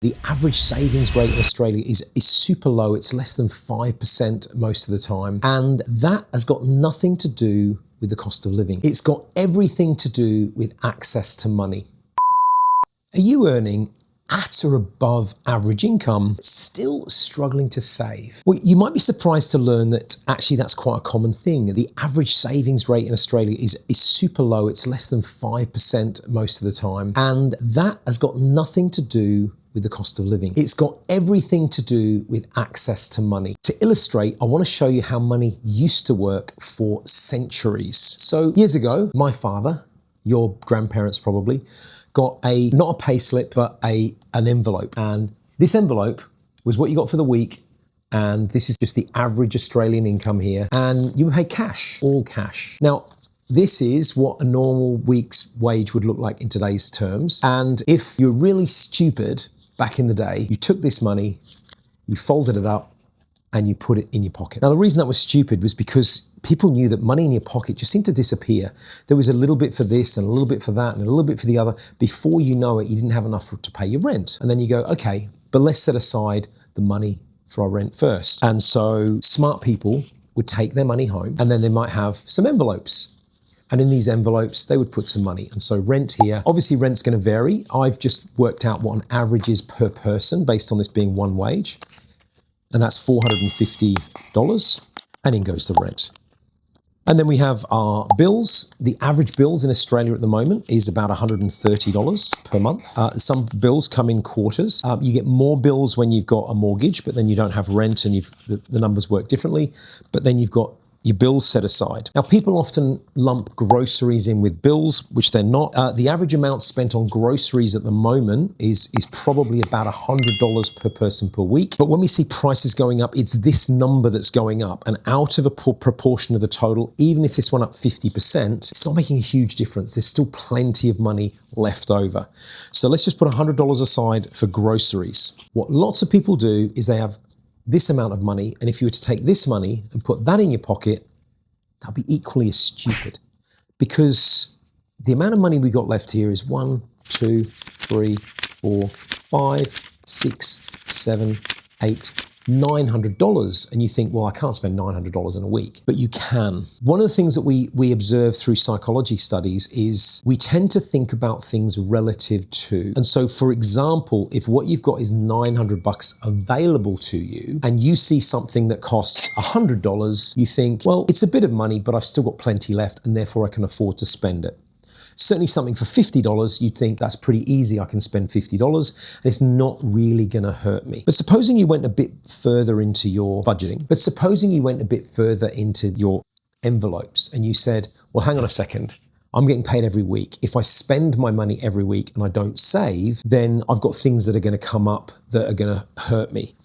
The average savings rate in Australia is super low. It's less than 5% most of the time. And that has got nothing to do with the cost of living. It's got everything to do with access to money. Are you earning at or above average income, still struggling to save? Well, you might be surprised to learn that actually that's quite a common thing. The average savings rate in Australia is super low. It's less than 5% most of the time. And that has got nothing to do with the cost of living. It's got everything to do with access to money. To illustrate, I want to show you how money used to work for centuries. So years ago, my father, your grandparents probably, got not a pay slip, but an envelope. And this envelope was what you got for the week. And this is just the average Australian income here. And you would pay cash, all cash. Now, this is what a normal week's wage would look like in today's terms. And if you're really stupid, back in the day, you took this money, you folded it up, and you put it in your pocket. Now, the reason that was stupid was because people knew that money in your pocket just seemed to disappear. There was a little bit for this and a little bit for that and a little bit for the other. Before you know it, you didn't have enough to pay your rent. And then you go, okay, but let's set aside the money for our rent first. And so smart people would take their money home and then they might have some envelopes. And in these envelopes, they would put some money. And so rent here, obviously rent's going to vary. I've just worked out what an average is per person based on this being one wage. And that's $450. And in goes the rent. And then we have our bills. The average bills in Australia at the moment is about $130 per month. Some bills come in quarters. You get more bills when you've got a mortgage, but then you don't have rent and the numbers work differently. But then you've got your bills set aside. Now, people often lump groceries in with bills, which they're not. The average amount spent on groceries at the moment is probably about $100 per person per week. But when we see prices going up, it's this number that's going up. And out of a proportion of the total, even if this went up 50%, it's not making a huge difference. There's still plenty of money left over. So let's just put $100 aside for groceries. What lots of people do is they have this amount of money, and if you were to take this money and put that in your pocket, that'd be equally as stupid, because the amount of money we got left here is 1, 2, 3, 4, 5, 6, 7, 8, $900. And you think, well, I can't spend $900 in a week, but you can. One of the things that we observe through psychology studies is we tend to think about things relative to. And so, for example, if what you've got is $900 available to you and you see something that costs $100, you think, well, it's a bit of money, but I've still got plenty left and therefore I can afford to spend it. Certainly something for $50, you'd think that's pretty easy. I can spend $50 and it's not really going to hurt me. But supposing you went a bit further into your budgeting, but supposing you went a bit further into your envelopes and you said, well, hang on a second. I'm getting paid every week. If I spend my money every week and I don't save, then I've got things that are going to come up that are going to hurt me.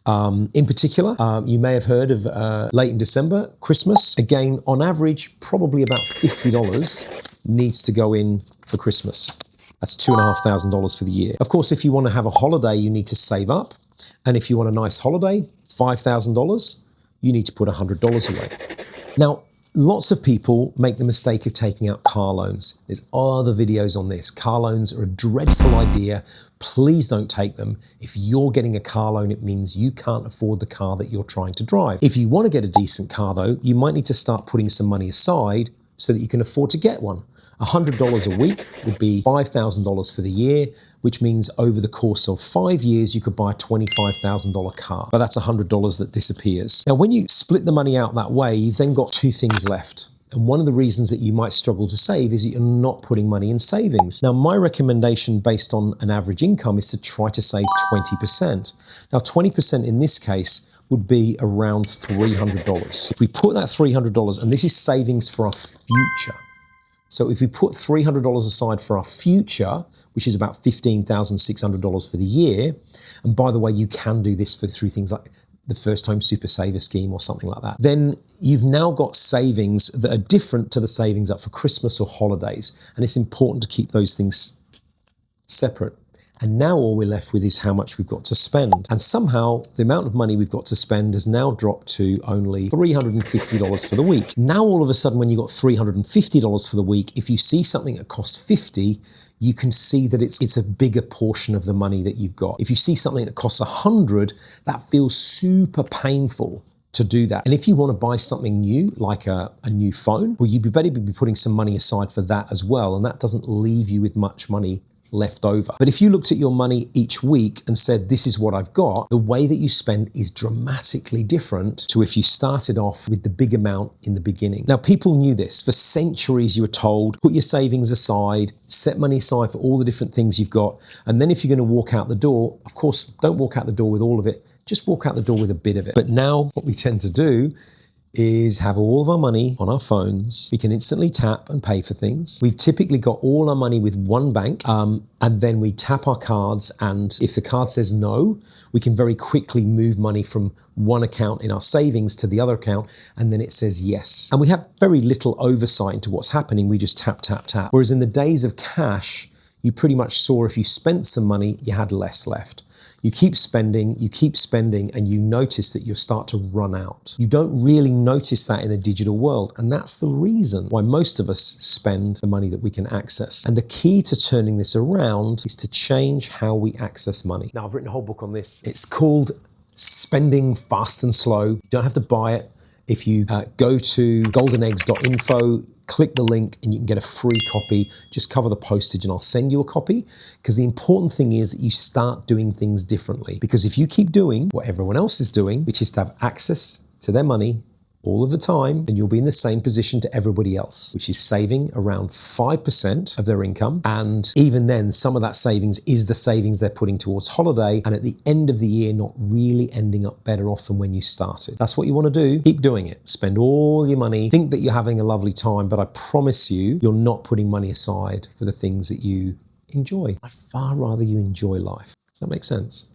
In particular, you may have heard of late in December, Christmas. Again, on average, probably about $50 needs to go in for Christmas. That's $2,500 for the year. Of course, if you want to have a holiday, you need to save up. And if you want a nice holiday, $5,000, you need to put $100 away. Now, lots of people make the mistake of taking out car loans. There's other videos on this. Car loans are a dreadful idea. Please don't take them. If you're getting a car loan, it means you can't afford the car that you're trying to drive. If you want to get a decent car though, you might need to start putting some money aside so that you can afford to get one. $100 a week would be $5,000 for the year, which means over the course of 5 years, you could buy a $25,000 car. But that's $100 that disappears. Now, when you split the money out that way, you've then got two things left. And one of the reasons that you might struggle to save is that you're not putting money in savings. Now, my recommendation based on an average income is to try to save 20%. Now, 20% in this case would be around $300. If we put that $300, and this is savings for our future. So if we put $300 aside for our future, which is about $15,600 for the year, and by the way, you can do this through things like the First Home Super Saver scheme or something like that, then you've now got savings that are different to the savings up for Christmas or holidays. And it's important to keep those things separate. And now all we're left with is how much we've got to spend. And somehow the amount of money we've got to spend has now dropped to only $350 for the week. Now all of a sudden when you've got $350 for the week, if you see something that costs $50, you can see that it's a bigger portion of the money that you've got. If you see something that costs 100, that feels super painful to do that. And if you want to buy something new, like a new phone, well, you'd better be putting some money aside for that as well. And that doesn't leave you with much money left over. But if you looked at your money each week and said, this is what I've got, the way that you spend is dramatically different to if you started off with the big amount in the beginning. Now, people knew this. For centuries, you were told, put your savings aside, set money aside for all the different things you've got. And then if you're going to walk out the door, of course, don't walk out the door with all of it. Just walk out the door with a bit of it. But now what we tend to do is have all of our money on our phones. We can instantly tap and pay for things. We've typically got all our money with one bank, and then we tap our cards, and if the card says no, we can very quickly move money from one account in our savings to the other account, and then it says yes. And we have very little oversight into what's happening. We just tap, tap, tap. Whereas in the days of cash, you pretty much saw if you spent some money, you had less left. You keep spending, and you notice that you start to run out. You don't really notice that in the digital world, and that's the reason why most of us spend the money that we can access. And the key to turning this around is to change how we access money. Now, I've written a whole book on this. It's called Spending Fast and Slow. You don't have to buy it. If you go to goldeneggs.info, click the link and you can get a free copy. Just cover the postage and I'll send you a copy, because the important thing is that you start doing things differently. Because if you keep doing what everyone else is doing, which is to have access to their money all of the time, then you'll be in the same position to everybody else, which is saving around 5% of their income. And even then, some of that savings is the savings they're putting towards holiday, and at the end of the year, not really ending up better off than when you started. That's what you want to do. Keep doing it. Spend all your money. Think that you're having a lovely time, but I promise you, you're not putting money aside for the things that you enjoy. I'd far rather you enjoy life. Does that make sense?